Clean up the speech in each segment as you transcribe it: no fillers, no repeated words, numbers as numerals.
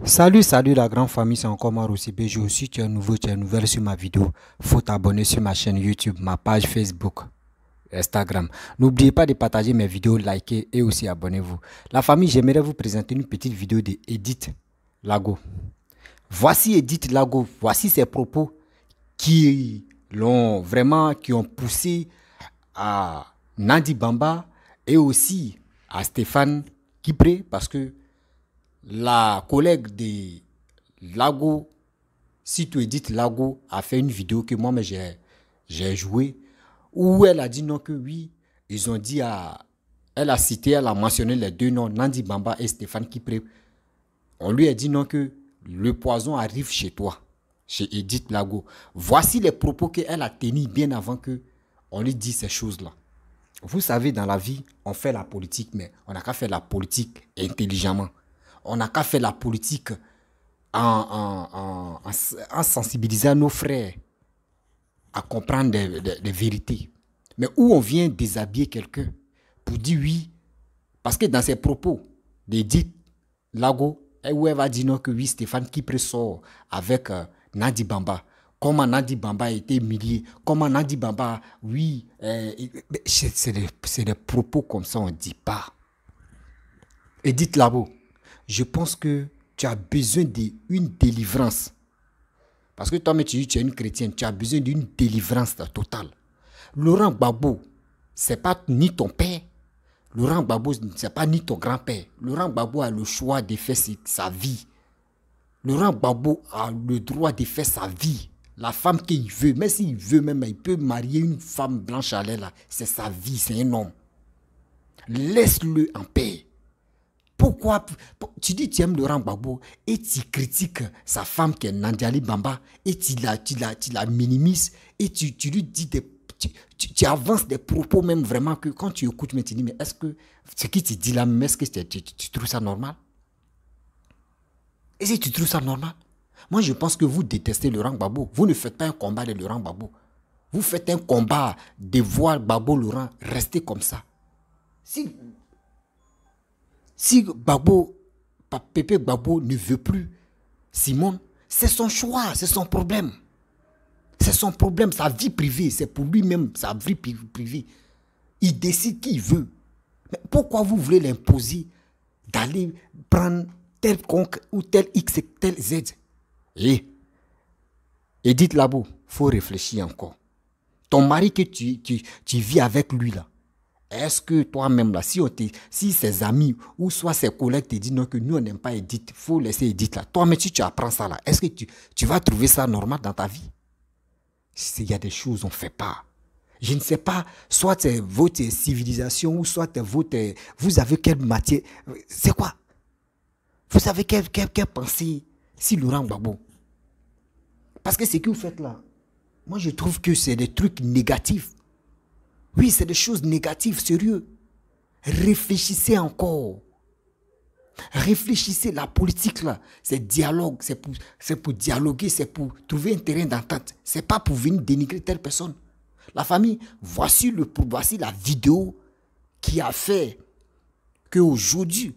Salut la grande famille, c'est encore moi aussi BG. Si tu es nouveau, tu es nouvelle sur ma vidéo, faut t'abonner sur ma chaîne YouTube, ma page Facebook, Instagram. N'oubliez pas de partager mes vidéos, liker et aussi abonnez-vous. La famille, j'aimerais vous présenter une petite vidéo de Edith Lago. Voici Edith Lago, voici ses propos qui ont poussé à Nandi Bamba et aussi à Stéphane Kipré parce que la collègue de Lago, si tu Edith Lago, a fait une vidéo que moi j'ai joué où elle a dit non que oui, ils ont dit à... Elle a cité, elle a mentionné les deux noms, Nandi Bamba et Stéphane Kipré. On lui a dit non que le poison arrive chez toi, chez Edith Lago. Voici les propos qu'elle a tenus bien avant que on lui dise ces choses-là. Vous savez, dans la vie, on fait la politique, mais on n'a qu'à faire la politique intelligemment. On n'a qu'à faire la politique en sensibilisant nos frères à comprendre des vérités. Mais où on vient déshabiller quelqu'un pour dire oui, parce que dans ses propos, d'Edith Lago, où elle va dire non que oui, Stéphane Kipré sort avec Nandi Bamba. Comment Nandi Bamba a été humilié, comment Nandi Bamba, oui, c'est des propos comme ça, on ne dit pas. Edith Lago, je pense que tu as besoin d'une délivrance. Parce que toi-même, tu dis que tu es une chrétienne, tu as besoin d'une délivrance totale. Laurent Gbagbo, ce n'est pas ni ton père. Laurent Gbagbo, ce n'est pas ni ton grand-père. Laurent Gbagbo a le choix de faire sa vie. Laurent Gbagbo a le droit de faire sa vie. La femme qu'il veut, même s'il veut même, il peut marier une femme blanche à l'aile, c'est sa vie, c'est un homme. Laisse-le en paix. Pourquoi tu dis que tu aimes Laurent Gbagbo et tu critiques sa femme qui est Nandiali Bamba et tu la minimises et tu lui dis tu avances des propos même vraiment que quand tu écoutes, mais tu dis mais est-ce que ce qui te dit là, est-ce que tu trouves ça normal? Et si tu trouves ça normal? Moi je pense que vous détestez Laurent Gbagbo. Vous ne faites pas un combat de Laurent Gbagbo. Vous faites un combat de voir Gbagbo Laurent rester comme ça. Si Gbagbo, Pépé Gbagbo ne veut plus Simone, c'est son choix, c'est son problème. C'est son problème, sa vie privée, c'est pour lui-même, sa vie privée. Il décide qui il veut. Mais pourquoi vous voulez l'imposer d'aller prendre tel conque ou tel X et tel Z? Edith Labo, il faut réfléchir encore. Ton mari que tu vis avec lui là, est-ce que toi-même là, si ses amis ou soit ses collègues te disent non que nous on n'aime pas Edith, il faut laisser Edith là. Toi-même si tu apprends ça là, est-ce que tu vas trouver ça normal dans ta vie? Il y a des choses qu'on ne fait pas. Je ne sais pas, soit c'est votre civilisation ou soit vous avez quelle matière. C'est quoi? Vous avez quelle pensée si Laurent Gbagbo? Parce que ce que vous faites là, moi je trouve que c'est des trucs négatifs. Oui, c'est des choses négatives, sérieux. Réfléchissez encore. Réfléchissez, la politique là, c'est dialogue, c'est pour dialoguer, c'est pour trouver un terrain d'entente. C'est pas pour venir dénigrer telle personne. La famille, voici la vidéo qui a fait qu'aujourd'hui,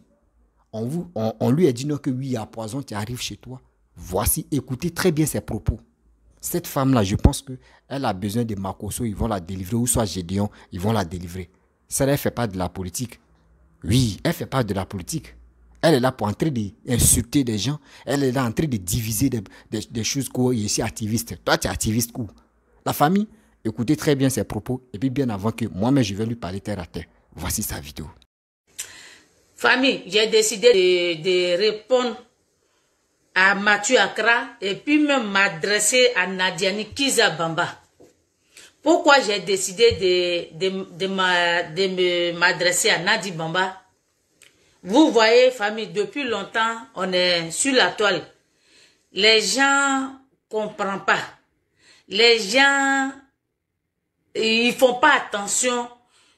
on lui a dit non que oui, il y a poison qui arrive chez toi. Voici, écoutez très bien ses propos. Cette femme-là, je pense qu'elle a besoin de Makoso, ils vont la délivrer, ou soit Gédéon, ils vont la délivrer. Ça, elle ne fait pas de la politique. Oui, elle ne fait pas de la politique. Elle est là pour entrer d'insulter des gens. Elle est là en train de diviser des choses quoi. Il est ici activiste. Toi, tu es activiste quoi. La famille, écoutez très bien ses propos. Et puis bien avant que moi-même, je vais lui parler terre à terre. Voici sa vidéo. Famille, j'ai décidé de répondre à Mathieu Accra et puis même m'adresser à Nadiani Kiza Bamba. Pourquoi j'ai décidé de m'adresser à Nadi Bamba? Vous voyez, famille, depuis longtemps, on est sur la toile. Les gens ne comprennent pas. Les gens, ils font pas attention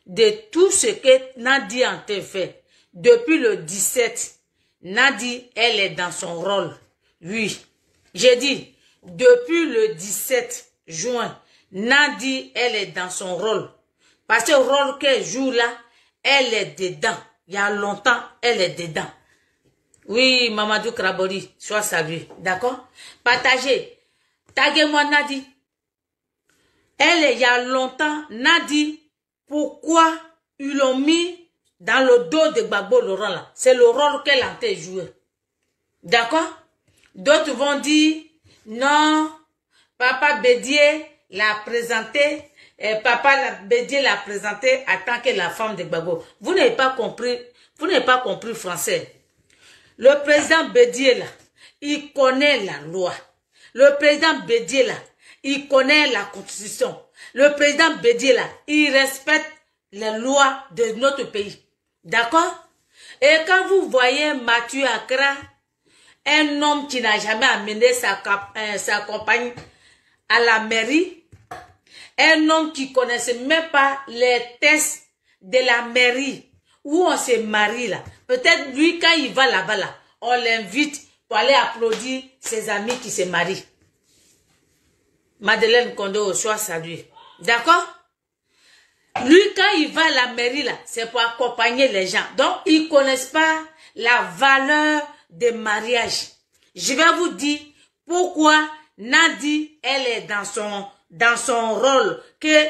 de tout ce que Nadi a fait. Depuis le 17, Nadi, elle est dans son rôle. Oui, j'ai dit, depuis le 17 juin, Nadi, elle est dans son rôle. Parce que le rôle qu'elle joue là, elle est dedans. Il y a longtemps, elle est dedans. Oui, Mamadou Krabori, sois salué. D'accord? Partagez. Taguez-moi Nadi. Elle, il y a longtemps, Nadi, pourquoi ils l'ont mis dans le dos de Gbagbo Laurent là? C'est le rôle qu'elle a été joué. D'accord? D'autres vont dire, non, Papa Bédié l'a présenté, Bédié l'a présenté en tant que la femme de Gbagbo. Vous n'avez pas compris français. Le président Bédié là, il connaît la loi. Le président Bédié là, il connaît la constitution. Le président Bédié là, il respecte les lois de notre pays. D'accord? Et quand vous voyez Mathieu Accra, un homme qui n'a jamais amené sa compagne à la mairie, un homme qui ne connaissait même pas les tests de la mairie où on se marie là. Peut-être lui, quand il va là-bas, là, on l'invite pour aller applaudir ses amis qui se marient. Madeleine Kondo, soit salué. D'accord? Lui, quand il va à la mairie, là, c'est pour accompagner les gens. Donc, ils ne connaissent pas la valeur des mariages. Je vais vous dire pourquoi Nadi, elle est dans son rôle que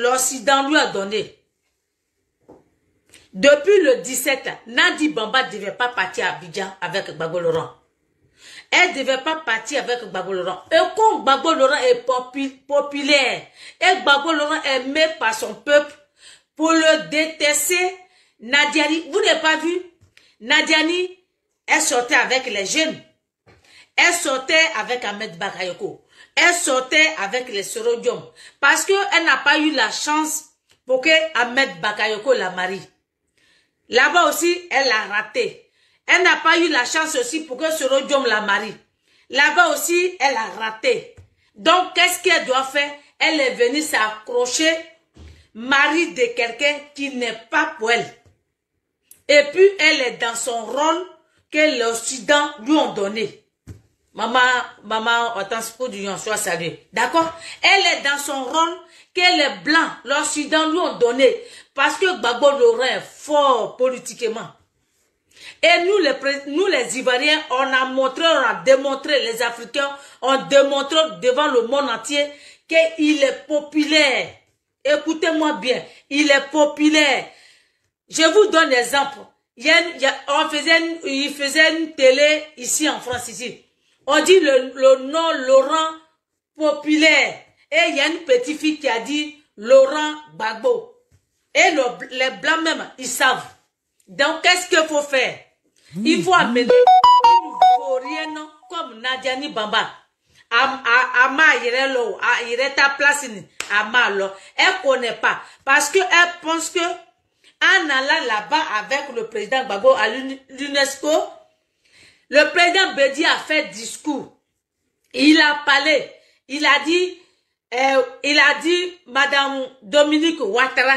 l'Occident lui a donné. Depuis le 17, Nadi Bamba ne devait pas partir à Abidjan avec Gbagbo Laurent. Elle ne devait pas partir avec Gbagbo Laurent. Et comme Gbagbo Laurent est populaire, et Gbagbo Laurent est aimé par son peuple, pour le détester, Nadiani, vous n'avez pas vu? Nadiani, elle sortait avec les jeunes. Elle sortait avec Ahmed Bakayoko. Elle sortait avec les Sorodium. Parce qu'elle n'a pas eu la chance pour que Ahmed Bakayoko la marie. Là-bas aussi, elle a raté. Elle n'a pas eu la chance aussi pour que Sorodium la marie. Là-bas aussi, elle a raté. Donc, qu'est-ce qu'elle doit faire? Elle est venue s'accrocher, mari de quelqu'un qui n'est pas pour elle. Et puis, elle est dans son rôle que l'Occident lui a donné. Maman, attention du lion, soit salué. D'accord? Elle est dans son rôle que les Blancs, l'Occident lui ont donné. Parce que Gbagbo Laurent est fort politiquement. Et nous les Ivoiriens, on a démontré, les Africains ont démontré devant le monde entier qu'il est populaire. Écoutez-moi bien, il est populaire. Je vous donne un exemple. Il faisait une télé ici en France, ici. On dit le nom Laurent populaire. Et il y a une petite fille qui a dit Laurent Gbagbo. Et les Blancs même, ils savent. Donc, qu'est-ce qu'il faut faire? Il faut amener une Ivoirienne comme Nadiani Bamba. Ama Irelo, Ireta Placine, Amalo. Elle connaît pas. Parce qu'elle pense que en allant là-bas avec le président Gbagbo à l'UNESCO, le président Bédié a fait discours. Il a parlé. Il a dit Madame Dominique Ouattara.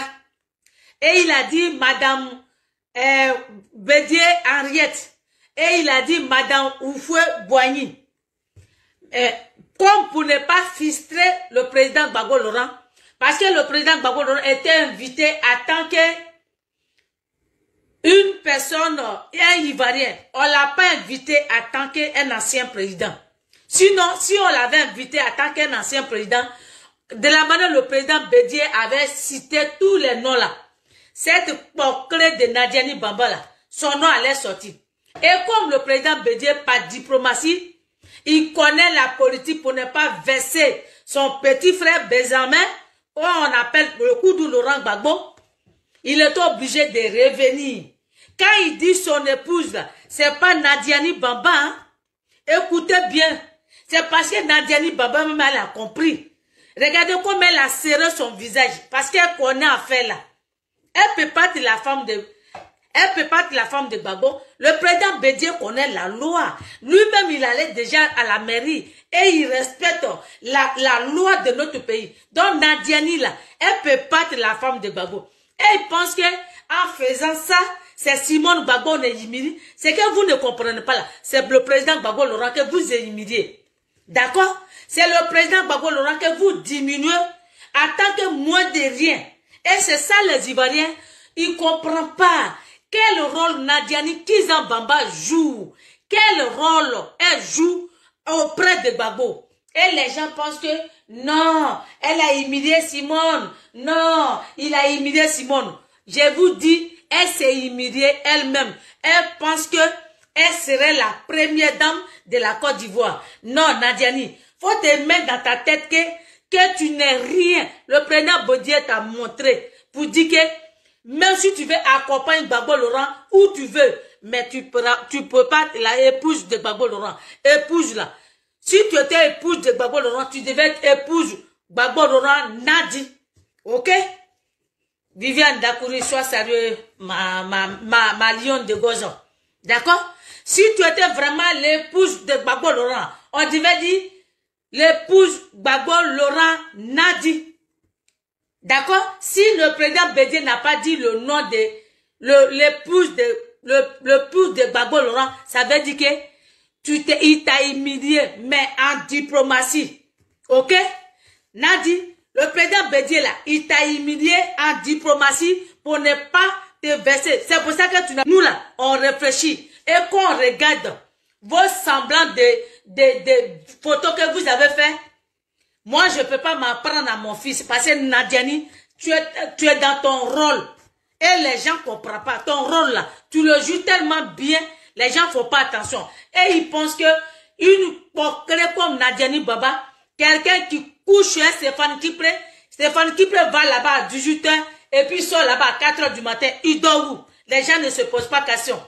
Et il a dit Madame Bédié Henriette. Et il a dit Madame Oufoué Boigny. Comme pour ne pas frustrer le président Gbagbo Laurent, parce que le président Gbagbo Laurent était invité en tant que une personne, un Ivoirien. On ne l'a pas invité en tant qu'un ancien président. Sinon, si on l'avait invité en tant qu'un ancien président, de la manière le président Bédié avait cité tous les noms là, cette porclée de Nadiani Bamba là, son nom allait sortir. Et comme le président Bédié, par diplomatie, il connaît la politique pour ne pas verser son petit frère Benjamin, on appelle le coup de Laurent Gbagbo, il est obligé de revenir. Quand il dit son épouse là, c'est pas Nadiani Bamba, hein? Écoutez bien, c'est parce que Nadiani Bamba même elle a compris. Regardez comment elle a serré son visage, parce qu'elle connaît affaire là. Elle peut pas être la femme de Gbagbo. Le président Bédié connaît la loi. Lui-même, il allait déjà à la mairie et il respecte la loi de notre pays. Donc, Nadiani, là, elle peut pas être la femme de Gbagbo. Et il pense que en faisant ça, c'est Simone Gbagbo on est humilié. C'est que vous ne comprenez pas là. C'est le président Gbagbo Laurent que vous humiliez. D'accord? C'est le président Gbagbo Laurent que vous diminuez en tant que moins de rien. Et c'est ça les Ivoiriens, ils ne comprennent pas. Quel rôle Nadiani Kizabamba joue? Quel rôle elle joue auprès de Gbagbo? Et les gens pensent que non, elle a humilié Simone. Non, il a humilié Simone. Je vous dis, elle s'est humiliée elle-même. Elle pense que elle serait la première dame de la Côte d'Ivoire. Non, Nadiani, faut te mettre dans ta tête que tu n'es rien. Le président Bodier t'a montré pour dire que même si tu veux accompagner Gbagbo Laurent où tu veux, mais tu peux pas être la épouse de Gbagbo Laurent. Épouse-la. Si tu étais épouse de Gbagbo Laurent, tu devais être épouse Gbagbo Laurent Nadi. Ok? Viviane Dakouri, sois sérieux, ma lionne de Gozon. D'accord? Si tu étais vraiment l'épouse de Gbagbo Laurent, on devait dire l'épouse Gbagbo Laurent Nadi. D'accord? Si le président Bédié n'a pas dit le nom de l'épouse de Gbagbo Laurent, ça veut dire que il t'a humilié, mais en diplomatie. Ok? Nadi, le président Bédié là, il t'a humilié en diplomatie pour ne pas te verser. C'est pour ça que nous là, on réfléchit et qu'on regarde vos semblants de photos que vous avez fait. Moi, je ne peux pas m'en prendre à mon fils parce que Nadiani, tu es dans ton rôle. Et les gens ne comprennent pas. Ton rôle là, tu le joues tellement bien, les gens ne font pas attention. Et ils pensent que une porquerie comme Nadiani Baba, quelqu'un qui couche chez Stéphane Kipré va là-bas à 18h et puis sort là-bas à 4h du matin. Il dort où? Les gens ne se posent pas question.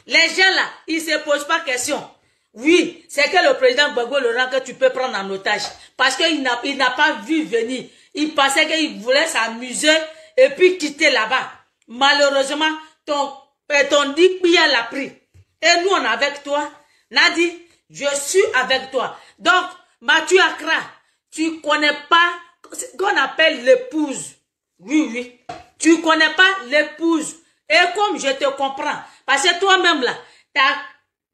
Les gens là, ils ne se posent pas question. Oui, c'est que le président Gbagbo Laurent que tu peux prendre en otage. Parce qu'il n'a pas vu venir. Il pensait qu'il voulait s'amuser et puis quitter là-bas. Malheureusement, ton Dikbiya l'a pris. Et nous, on est avec toi. Nadi, je suis avec toi. Donc, Mathieu Accra, tu connais pas ce qu'on appelle l'épouse. Oui, oui. Tu connais pas l'épouse. Et comme je te comprends, parce que toi-même là,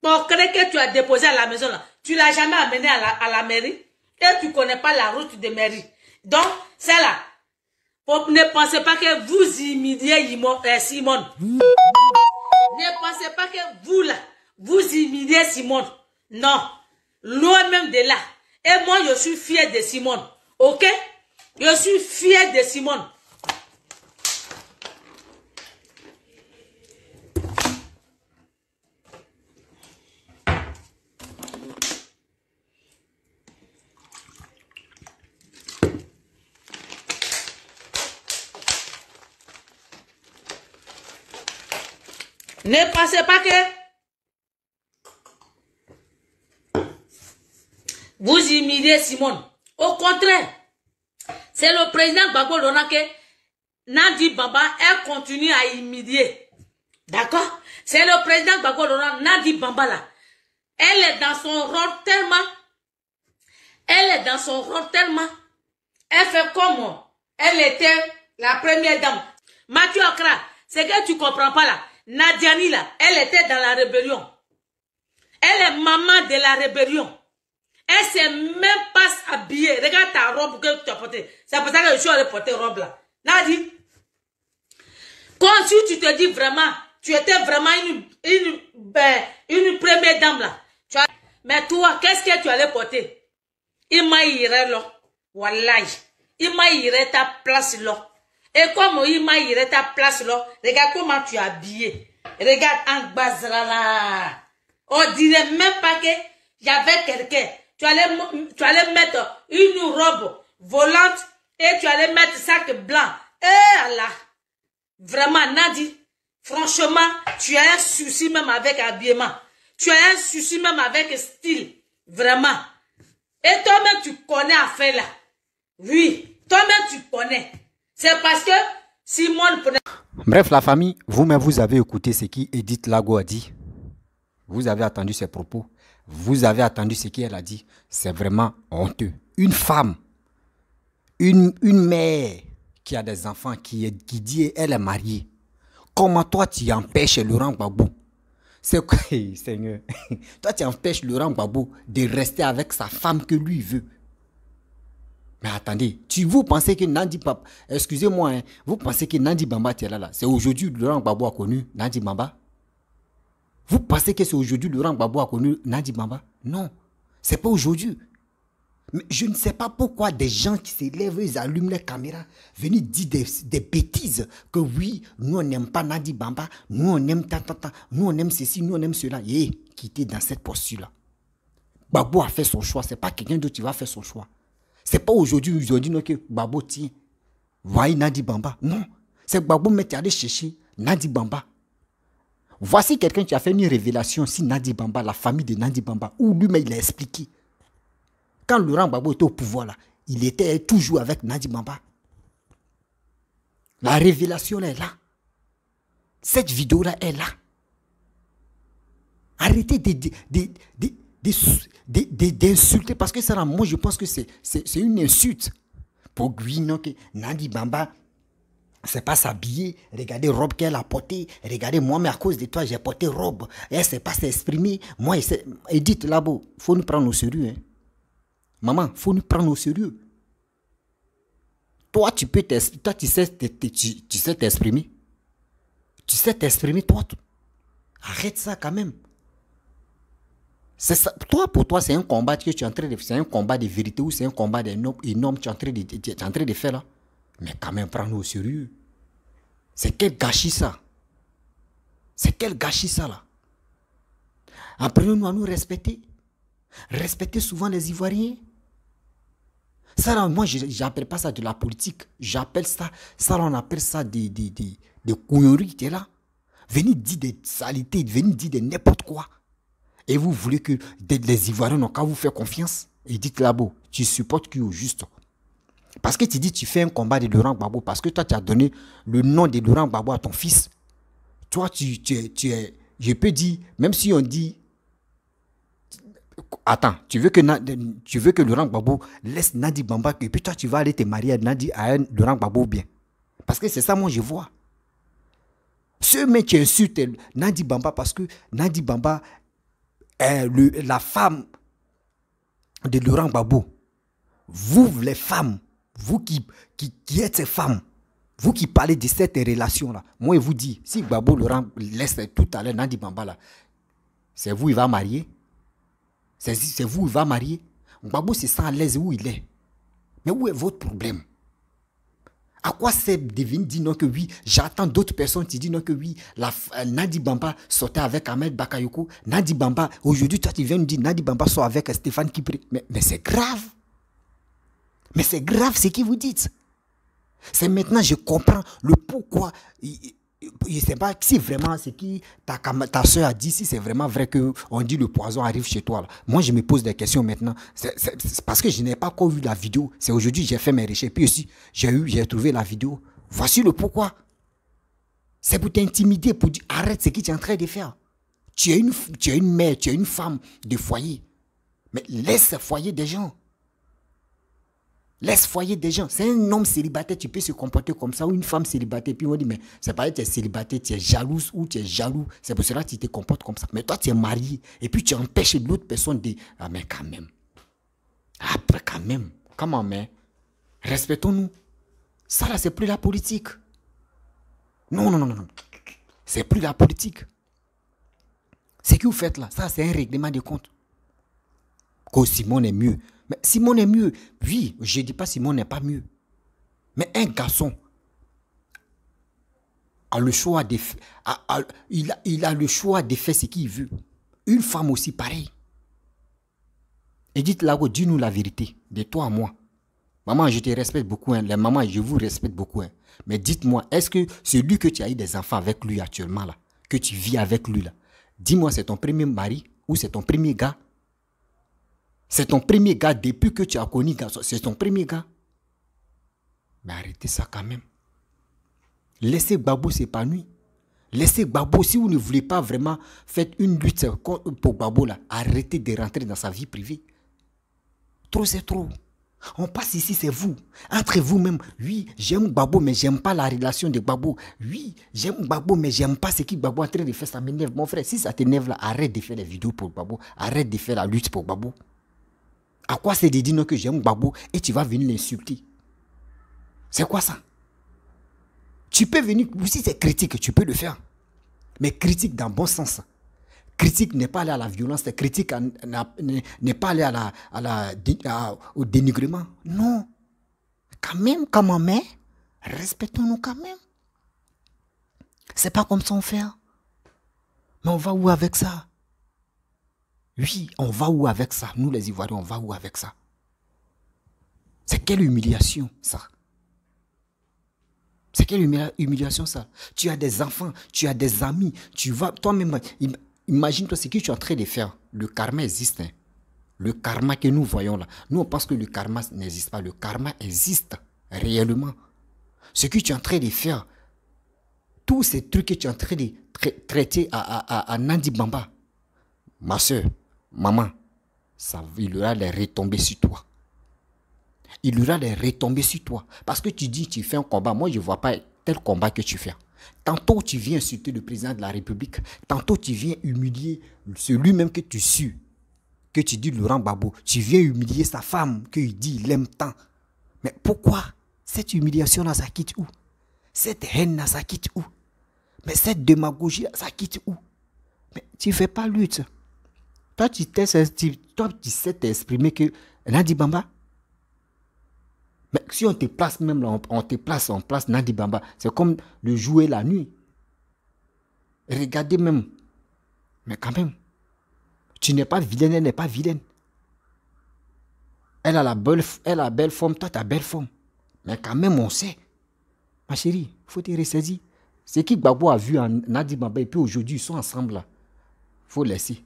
pour que tu as déposé à la maison là, tu l'as jamais amené à la mairie et tu connais pas la route de mairie. Donc, c'est là. Ne pensez pas que vous humiliez Simone. Ne pensez pas que vous là, vous humiliez Simone. Non. Loin même de là. Et moi, je suis fier de Simone. Ok? Je suis fier de Simone. Ne pensez pas que vous humiliez Simone. Au contraire, c'est le président Gbagbo Laurent que Nadi Bamba, elle continue à humilier. D'accord? C'est le président Gbagbo Laurent, Nadi Bamba là. Elle est dans son rôle tellement. Elle fait comme elle était la première dame. Mathieu Accra, c'est que tu comprends pas là. Nadiani là, elle était dans la rébellion. Elle est maman de la rébellion. Elle s'est même pas habillée. Regarde ta robe que tu as portée. C'est pour ça que je suis allée porter robe là. Nadi, quand tu te dis vraiment, tu étais vraiment une première dame là. Mais toi, qu'est-ce que tu allais porter? Il m'a iré là. Wallahi. Il m'a iré ta place là. Et comme il m'a iré ta place là, regarde comment tu es habillé. Regarde en bazra là. On dirait même pas que y avait quelqu'un. Tu allais mettre une robe volante et tu allais mettre sac blanc. Eh Allah. Vraiment, Nadi, franchement, tu as un souci même avec habillement. Tu as un souci même avec style. Vraiment. Et toi-même, tu connais affaire là. Oui, toi-même, tu connais. C'est parce que Simone... Bref, la famille, vous-même, vous avez écouté ce qu'Edith Lago a dit. Vous avez attendu ses propos. Vous avez attendu ce qu'elle a dit. C'est vraiment honteux. Une femme, une mère qui a des enfants, qui dit elle est mariée. Comment toi, tu empêches Laurent Gbagbo? C'est quoi, Seigneur? Toi, tu empêches Laurent Gbagbo de rester avec sa femme que lui veut. Mais attendez, vous pensez que Nandi Bamba, excusez-moi, hein, vous pensez que Nandi Bamba était là, c'est aujourd'hui Laurent Gbagbo a connu Nandi Bamba? Vous pensez que c'est aujourd'hui Laurent Gbagbo a connu Nandi Bamba? Non, c'est pas aujourd'hui. Mais je ne sais pas pourquoi des gens qui se lèvent, ils allument les caméras, venir dire des bêtises, que oui, nous on n'aime pas Nandi Bamba, nous on aime nous on aime ceci, nous on aime cela. Quittez dans cette posture-là. Gbagbo a fait son choix, c'est pas quelqu'un d'autre qui va faire son choix. C'est pas aujourd'hui, ils ont dit non que Gbagbo tient. Voyez Nandi Bamba. Non, c'est Gbagbo mais tu allé chercher Nandi Bamba. Voici quelqu'un qui a fait une révélation sur Nandi Bamba, la famille de Nandi Bamba, où lui-même il a expliqué. Quand Laurent Gbagbo était au pouvoir, là, il était toujours avec Nandi Bamba. La révélation là, est là. Cette vidéo-là est là. Arrêtez d'insulter parce que ça, là, moi, je pense que c'est une insulte. Pour lui, non, que Nandi Bamba, c'est pas s'habiller. Regardez robe qu'elle a portée. Regardez, moi, mais à cause de toi, j'ai porté robe. Et elle ne sait pas s'exprimer. Moi, Edith Labo, il faut nous prendre au sérieux. Hein. Maman, il faut nous prendre au sérieux. Toi, tu sais t'exprimer. Tu sais t'exprimer, toi. Arrête ça quand même. Ça. Toi, pour toi, c'est un combat que tu es en train de faire. C'est un combat de vérité ou c'est un combat énorme que tu es en train de faire là. Mais quand même, prends-nous au sérieux. C'est quel gâchis ça. C'est quel gâchis ça là. Apprenons-nous à nous respecter. Respecter souvent les Ivoiriens. Ça là, moi, je n'appelle pas ça de la politique. J'appelle ça, on appelle ça des couilleries qui est là. Venez dire des saletés, venez dire de n'importe quoi. Et vous voulez que les Ivoiriens n'ont qu'à vous faire confiance. Et dites là-bas, tu supportes qui au juste. Parce que tu dis tu fais un combat de Laurent Gbagbo, parce que toi tu as donné le nom de Laurent Gbagbo à ton fils. Toi tu es, je peux dire, même si on dit, attends, tu veux que Laurent Gbagbo laisse Nandi Bamba, et puis toi tu vas aller te marier à Laurent Gbagbo bien. Parce que c'est ça moi je vois. Ce mec qui insulte Nandi Bamba parce que Nandi Bamba est la femme de Laurent Gbagbo. Vous les femmes, vous qui êtes ces femmes, vous qui parlez de cette relation-là, moi je vous dis, si Gbagbo Laurent laisse tout à l'heure Nandi Bamba là, c'est vous il va marier. C'est vous il va marier. Gbagbo se sent à l'aise où il est. Mais où est votre problème? À quoi c'est de venir dire non que oui, j'attends d'autres personnes qui disent non que oui, Nandi Bamba sortait avec Ahmed Bakayoko. Nandi Bamba, aujourd'hui toi tu viens nous dire Nandi Bamba sort avec Stéphane Kipré. Mais c'est grave. Mais c'est grave ce que vous dites. C'est maintenant je comprends le pourquoi. Je ne sais pas si vraiment ce que ta soeur a dit, si c'est vraiment vrai qu'on dit le poison arrive chez toi. Là. Moi, je me pose des questions maintenant. C'est parce que je n'ai pas encore vu la vidéo. C'est aujourd'hui que j'ai fait mes recherches. Puis aussi, j'ai trouvé la vidéo. Voici le pourquoi. C'est pour t'intimider, pour dire arrête ce que tu es en train de faire. Tu es une mère, tu es une femme de foyer. Mais laisse ce foyer des gens. Laisse foyer des gens. C'est un homme célibataire, tu peux se comporter comme ça, ou une femme célibataire. Puis on dit, mais c'est pas que tu es célibataire, tu es jalouse ou tu es jaloux. C'est pour cela que tu te comportes comme ça. Mais toi, tu es marié. Et puis tu empêches l'autre personne de... Ah, mais quand même. Après, quand même. Comment, mais? Respectons-nous. Ça, là, c'est plus la politique. Non. C'est plus la politique. Ce que vous faites là, ça, c'est un règlement de compte. Que Simon est mieux. Mais Simon est mieux. Oui, je ne dis pas Simon n'est pas mieux. Mais un garçon a le choix de il a le choix de faire ce qu'il veut. Une femme aussi, pareil. Et dites là, dis-nous la vérité, de toi à moi. Maman, je te respecte beaucoup. Hein. Les mamans, je vous respecte beaucoup. Hein. Mais dites-moi, est-ce que celui que tu as eu des enfants avec lui actuellement, là, que tu vis avec lui, là, dis-moi, c'est ton premier mari ou c'est ton premier gars? C'est ton premier gars depuis que tu as connu garçon. C'est ton premier gars. Mais arrêtez ça quand même. Laissez Gbagbo s'épanouir. Laissez Gbagbo, si vous ne voulez pas vraiment faire une lutte pour Gbagbo, là, arrêtez de rentrer dans sa vie privée. Trop, c'est trop. On passe ici, c'est vous. Entre vous-même, oui, j'aime Gbagbo, mais j'aime pas la relation de Gbagbo. Oui, j'aime Gbagbo, mais j'aime pas ce que Gbagbo est en train de faire. Ça m'énerve. Mon frère, si ça t'énerve, là, arrête de faire les vidéos pour Gbagbo. Arrête de faire la lutte pour Gbagbo. À quoi c'est de dire non que j'aime Gbagbo et tu vas venir l'insulter? C'est quoi ça? Tu peux venir, si c'est critique, tu peux le faire. Mais critique dans le bon sens. Critique n'est pas aller à la violence, critique n'est pas aller au dénigrement. Non. Quand même, comme on met, respectons-nous quand même. C'est pas comme ça on fait. Mais on va où avec ça? Oui, on va où avec ça? Nous les Ivoiriens, on va où avec ça? C'est quelle humiliation ça? C'est quelle humiliation ça? Tu as des enfants, tu as des amis, tu vas toi-même, imagine-toi ce que tu es en train de faire. Le karma existe. Hein. Le karma que nous voyons là. Nous on pense que le karma n'existe pas. Le karma existe réellement. Ce que tu es en train de faire, tous ces trucs que tu es en train de traiter à Nandi Bamba, ma soeur, maman, ça, il aura les retombées sur toi. Il aura les retombées sur toi. Parce que tu dis, tu fais un combat. Moi, je ne vois pas tel combat que tu fais. Tantôt, tu viens insulter le président de la République. Tantôt, tu viens humilier celui-même que tu suis. Que tu dis Laurent Gbagbo. Tu viens humilier sa femme, qu'il dit il aime tant. Mais pourquoi? Cette humiliation-là, ça quitte où? Cette haine-là, ça quitte où? Mais cette démagogie-là, ça quitte où? Mais tu ne fais pas lutte. Toi, tu sais t'exprimer que Nandi Bamba. Mais si on te place même là, on place Nandi Bamba, c'est comme le jour et la nuit. Regardez même. Mais quand même, tu n'es pas vilaine, elle n'est pas vilaine. Elle a la belle forme, toi tu as belle forme. Mais quand même, on sait. Ma chérie, il faut te ressaisir. Ce qui Gbagbo a vu en Nandi Bamba et puis aujourd'hui, ils sont ensemble là. Il faut laisser.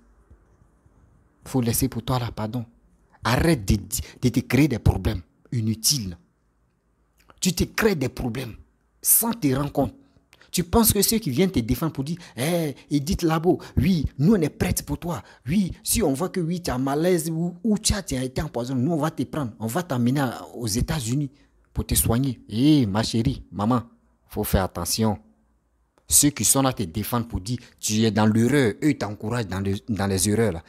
Il faut laisser pour toi là, pardon. Arrête de te créer des problèmes inutiles. Tu te crées des problèmes sans te rendre compte. Tu penses que ceux qui viennent te défendre pour dire Edith Labo, oui, nous on est prêts pour toi. Oui, si on voit que oui, tu as malaise ou tu as été empoisonné, nous on va te prendre. On va t'amener aux États-Unis pour te soigner. Ma chérie, maman, il faut faire attention. Ceux qui sont là te défendre pour dire tu es dans l'erreur, eux t'encouragent dans les erreurs. Là.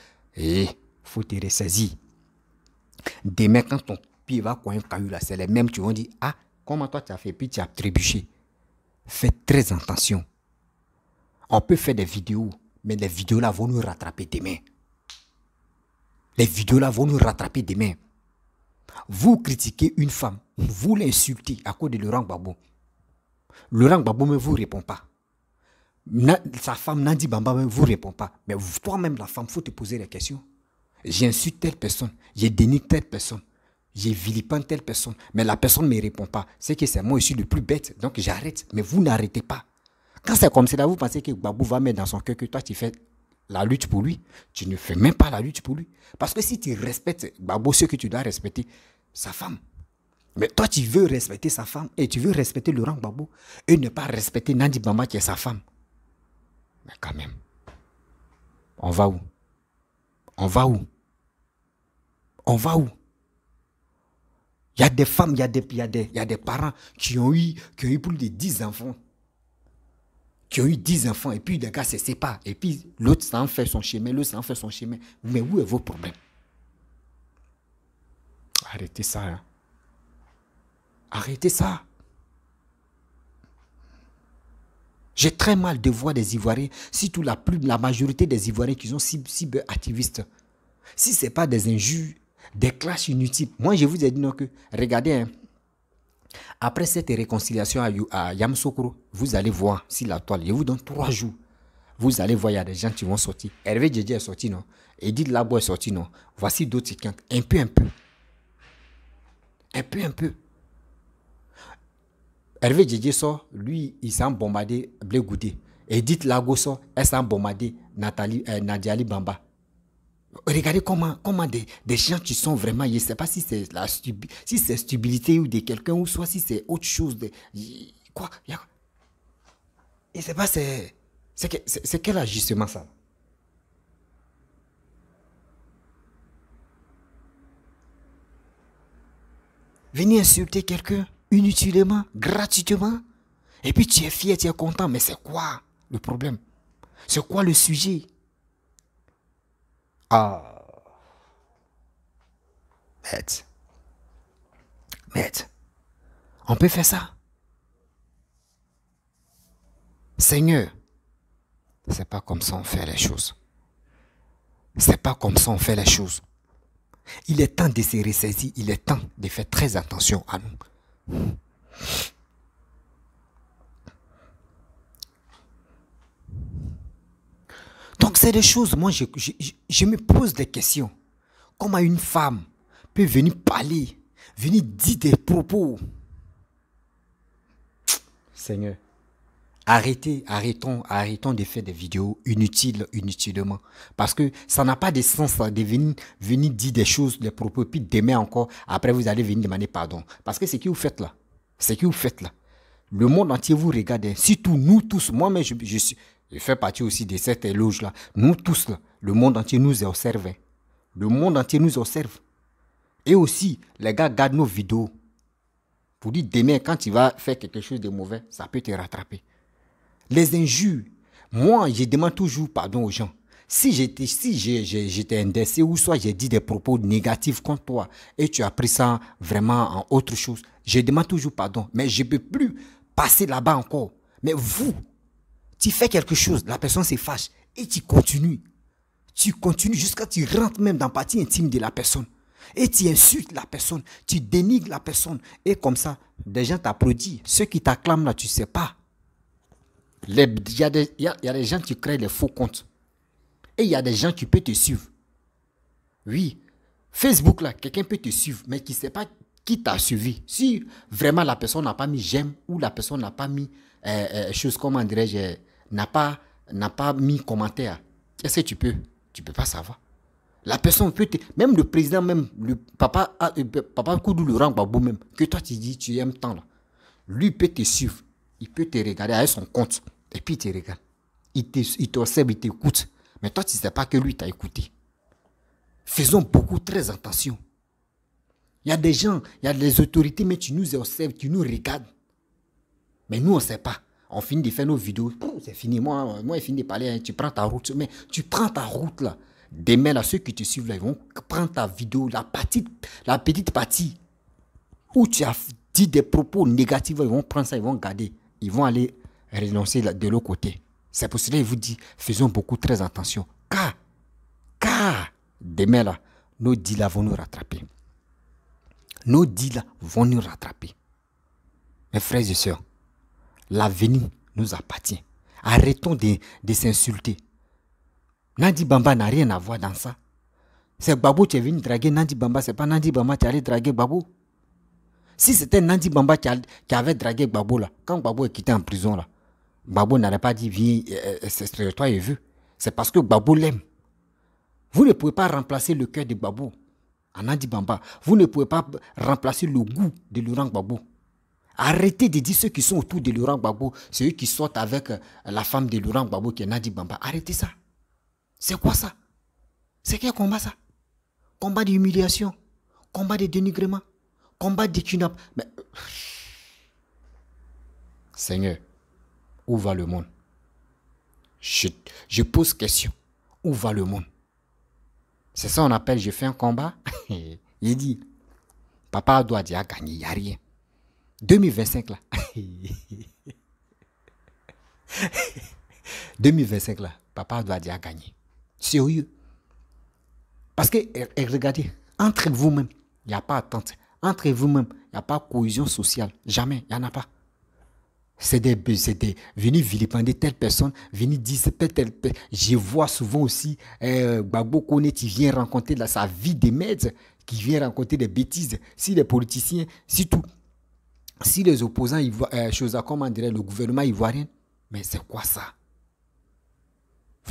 Faut te ressaisir. Demain, quand ton pied va coincer un caillou là, c'est les mêmes qui vont dire comment toi tu as fait, puis tu as trébuché. Faites très attention. On peut faire des vidéos, mais les vidéos là vont nous rattraper demain. Les vidéos là vont nous rattraper demain. Vous critiquez une femme, vous l'insultez à cause de Laurent Gbagbo. Laurent Gbagbo ne vous répond pas. Sa femme Nandi Bamba ne vous répond pas. Mais toi-même la femme, il faut te poser la question. J'insulte telle personne, j'ai dénigre telle personne. J'ai vilipende telle personne, mais la personne ne me répond pas. C'est que c'est moi, je suis le plus bête, donc j'arrête. Mais vous n'arrêtez pas. Quand c'est comme ça, vous pensez que Gbagbo va mettre dans son cœur que toi, tu fais la lutte pour lui. Tu ne fais même pas la lutte pour lui. Parce que si tu respectes Gbagbo, ce que tu dois respecter, sa femme. Mais toi, tu veux respecter sa femme et tu veux respecter Laurent Gbagbo et ne pas respecter Nandi Bamba qui est sa femme. Mais quand même, on va où? On va où? On va où? Il y a des femmes, il y a des parents qui ont eu plus de 10 enfants. Qui ont eu 10 enfants et puis les gars se séparent. Et puis l'autre s'en fait son chemin, l'autre s'en fait son chemin. Mais où est vos problèmes? Arrêtez ça. Hein. Arrêtez ça. J'ai très mal de voir des Ivoiriens, surtout la majorité des Ivoiriens qui sont cyber-activistes. Si ce n'est pas des injures, des clashs inutiles. Moi, je vous ai dit non que, regardez, hein, après cette réconciliation à Yamoussoukro, vous allez voir si la toile, je vous donne 3 jours. Vous allez voir, il y a des gens qui vont sortir. Hervé Djedje est sorti, non? Edith Labo est sorti, non? Voici d'autres qui cantent. Un peu. Un peu. Hervé Djedje sort, lui, il s'est bombardé Blé Goudé. Edith Labo sort, elle s'est bombardé Nadiali Bamba. Regardez comment des gens qui sont vraiment, je ne sais pas si c'est si c'est stupidité ou de quelqu'un ou soit si c'est autre chose. Quoi? Je ne sais pas, c'est quel ajustement ça? Venir insulter quelqu'un inutilement, gratuitement, et puis tu es fier, tu es content, mais c'est quoi le problème? C'est quoi le sujet? Merde. On peut faire ça. Seigneur, c'est pas comme ça on fait les choses. C'est pas comme ça on fait les choses. Il est temps de se ressaisir. Il est temps de faire très attention à nous. Donc c'est des choses, moi je me pose des questions. Comment une femme peut venir parler, venir dire des propos. Seigneur, arrêtons de faire des vidéos inutilement. Parce que ça n'a pas de sens de venir dire des choses, des propos, puis demain encore, après vous allez venir demander pardon. Parce que c'est ce que vous faites là. C'est ce que vous faites là. Le monde entier vous regarde, surtout nous tous. Moi-même, je fais partie aussi de cette éloge-là. Nous tous là, le monde entier nous observe. Le monde entier nous observe. Et aussi, les gars gardent nos vidéos. Pour dire demain, quand tu vas faire quelque chose de mauvais, ça peut te rattraper. Les injures, moi, je demande toujours pardon aux gens. Si j'étais indécent ou soit j'ai dit des propos négatifs contre toi et tu as pris ça vraiment en autre chose, je demande toujours pardon. Mais je ne peux plus passer là-bas encore. Mais vous, tu fais quelque chose, la personne se fâche et tu continues. Tu continues jusqu'à ce que tu rentres même dans la partie intime de la personne. Et tu insultes la personne, tu dénigres la personne. Et comme ça, des gens t'applaudissent. Ceux qui t'acclament là, tu ne sais pas. Il y a des gens qui créent des faux comptes. Et il y a des gens qui peuvent te suivre. Oui, Facebook là, quelqu'un peut te suivre, mais qui ne sait pas qui t'a suivi. Si vraiment la personne n'a pas mis j'aime ou la personne n'a pas mis chose, comment dirais-je, n'a pas mis commentaire, est-ce que tu peux pas savoir. La personne peut te... Même le président, même le papa Koudou Laurent Gbagbo même, que toi tu dis tu aimes tant là, lui peut te suivre, il peut te regarder avec son compte, et puis il te regarde. Il t'observe, il t'écoute. Mais toi tu ne sais pas que lui t'a écouté. Faisons très attention. Il y a des gens, il y a des autorités, mais tu nous observes, tu nous regardes. Mais nous on ne sait pas. On finit de faire nos vidéos, c'est fini. Moi, il finit de parler, hein, tu prends ta route. Mais tu prends ta route là. Demain, là, ceux qui te suivent, là, ils vont prendre ta vidéo, la petite partie où tu as dit des propos négatifs, ils vont prendre ça, ils vont garder. Ils vont aller renoncer de l'autre côté. C'est pour cela que je vous dis, faisons très attention. Car, demain, là, nos dealers vont nous rattraper. Nos dealers vont nous rattraper. Mes frères et sœurs, l'avenir nous appartient. Arrêtons de s'insulter. Nandi Bamba n'a rien à voir dans ça. C'est Gbagbo qui est venu draguer Nandi Bamba, c'est pas Nandi Bamba qui allait draguer Gbagbo. Si c'était Nandi Bamba qui avait dragué Gbagbo là, quand Gbagbo est quitté en prison là, Gbagbo n'aurait pas dit viens, c'est toi et vu. C'est parce que Gbagbo l'aime. Vous ne pouvez pas remplacer le cœur de Gbagbo à Nandi Bamba. Vous ne pouvez pas remplacer le goût de Laurent Gbagbo. Arrêtez de dire ceux qui sont autour de Laurent Gbagbo, c'est eux qui sortent avec la femme de Laurent Gbagbo qui est Nandi Bamba. Arrêtez ça. C'est quoi ça? C'est quel combat ça? Combat d'humiliation, combat de dénigrement, combat de kidnapping. Mais... Seigneur, où va le monde? Je pose question. Où va le monde? C'est ça qu'on appelle, je fais un combat. Il dit, Papa doit dire gagner, il n'y a rien. 2025 là. 2025 là, Papa doit dire gagner. Sérieux. Parce que, regardez, entre vous-même, il n'y a pas attente. Entre vous-même, il n'y a pas cohésion sociale. Jamais, il n'y en a pas. C'est des venir vilipender telle personne, venir dire telle personne. Je vois souvent aussi Gbagbo Kone qui vient rencontrer sa vie des merde, qui vient rencontrer des bêtises. Si les politiciens, surtout, si les opposants, comment dirait le gouvernement ivoirien, mais c'est quoi ça?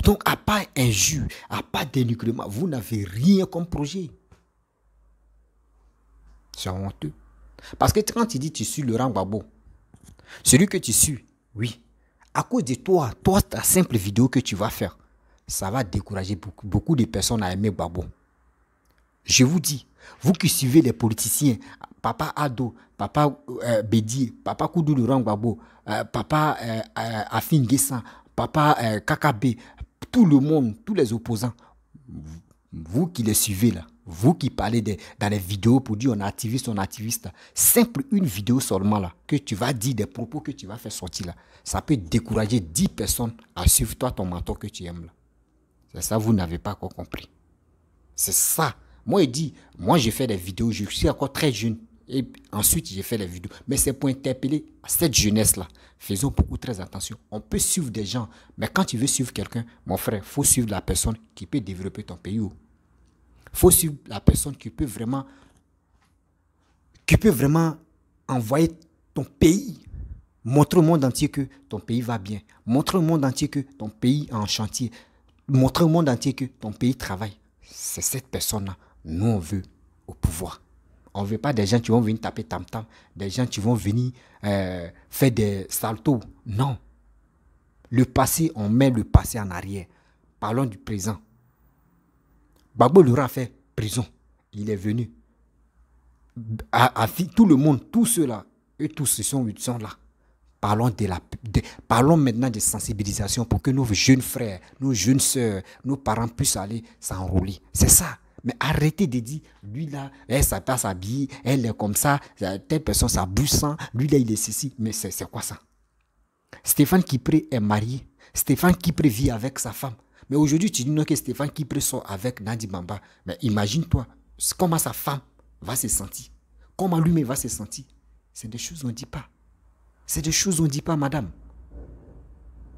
Donc, à part injure, à part dénigrement, vous n'avez rien comme projet. C'est honteux. Parce que quand tu dis tu suis Laurent Gbagbo, celui que tu suis, oui, à cause de toi, ta simple vidéo que tu vas faire, ça va décourager beaucoup de personnes à aimer Gbagbo. Je vous dis, vous qui suivez les politiciens, Papa Ado, Papa Bédi, Papa Koudou Laurent Gbagbo, Papa Afin Guessan, Papa Kakabe, tout le monde, tous les opposants, vous qui les suivez là, Vous qui parlez dans les vidéos pour dire on est activiste, simple une vidéo seulement là, que tu vas dire des propos que tu vas faire sortir là, ça peut décourager 10 personnes à suivre toi, ton mentor que tu aimes là. C'est ça, vous n'avez pas encore compris. C'est ça. Moi, j'ai fait des vidéos, je suis encore très jeune. Et ensuite, j'ai fait les vidéos. Mais c'est pour interpeller cette jeunesse-là. Faisons beaucoup très attention. On peut suivre des gens, mais quand tu veux suivre quelqu'un, mon frère, il faut suivre la personne qui peut développer ton pays. Il faut suivre la personne qui peut vraiment envoyer ton pays. Montrer au monde entier que ton pays va bien. Montrer au monde entier que ton pays est en chantier. Montrer au monde entier que ton pays travaille. C'est cette personne-là. Nous, on veut au pouvoir. On ne veut pas des gens qui vont venir taper tam-tam, des gens qui vont venir faire des saltos. Non. Le passé, on met le passé en arrière. Parlons du présent. Gbagbo Lura a fait prison. Il est venu. Tout le monde, tous ceux-là, eux tous, ils sont là. Parlons maintenant de sensibilisation pour que nos jeunes frères, nos jeunes sœurs, nos parents puissent aller s'enrôler. C'est ça. Mais arrêtez de dire, lui là, ça passe habillé, elle est comme ça, telle personne, ça bouge sans, lui là, il est ceci. Mais c'est quoi ça? Stéphane Kipré est marié. Stéphane Kipré vit avec sa femme. Mais aujourd'hui, tu dis non que Stéphane Kipré sort avec Nadi Bamba. Mais imagine-toi, comment sa femme va se sentir. Comment lui-même va se sentir. C'est des choses qu'on ne dit pas. C'est des choses qu'on ne dit pas, madame.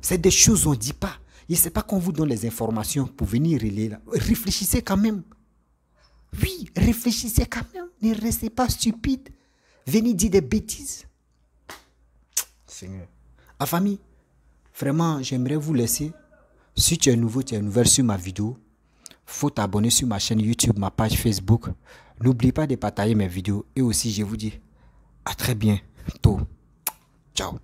C'est des choses qu'on ne dit pas. Et ce n'est pas qu'on vous donne les informations pour venir relayer là. Réfléchissez quand même. Oui, réfléchissez quand même. Ne restez pas stupide. Venez dire des bêtises. Seigneur. La famille, vraiment, j'aimerais vous laisser. Si tu es nouveau, tu es nouvelle sur ma vidéo, il faut t'abonner sur ma chaîne YouTube, ma page Facebook. N'oublie pas de partager mes vidéos. Et aussi, je vous dis à très bientôt. Ciao.